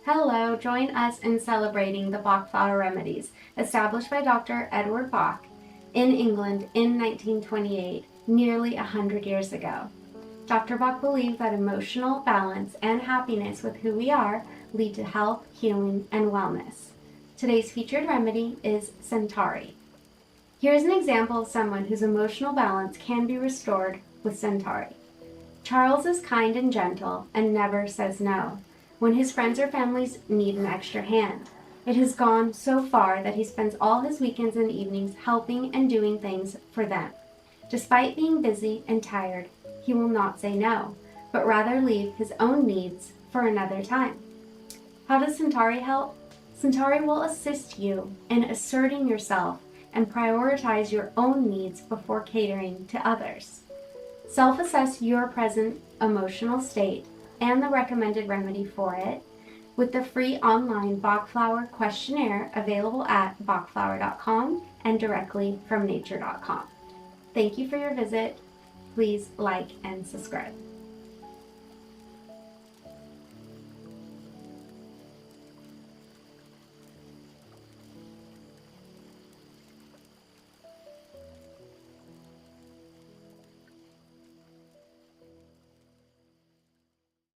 Hello, join us in celebrating the Bach Flower remedies established by Dr. Edward Bach in England in 1928, nearly 100 years ago. Dr. Bach believed that emotional balance and happiness with who we are lead to health, healing, and wellness. Today's featured remedy is Centaury. Here's an example of someone whose emotional balance can be restored with Centaury. Charles is kind and gentle and never says no when his friends or families need an extra hand. It has gone so far that he spends all his weekends and evenings helping and doing things for them. Despite being busy and tired, he will not say no, but rather leave his own needs for another time. How does Centaury help? Centaury will assist you in asserting yourself and prioritize your own needs before catering to others. Self-assess your present emotional state and the recommended remedy for it with the free online Bach Flower Questionnaire available at bachflower.com and directly from nature.com. Thank you for your visit. Please like and subscribe.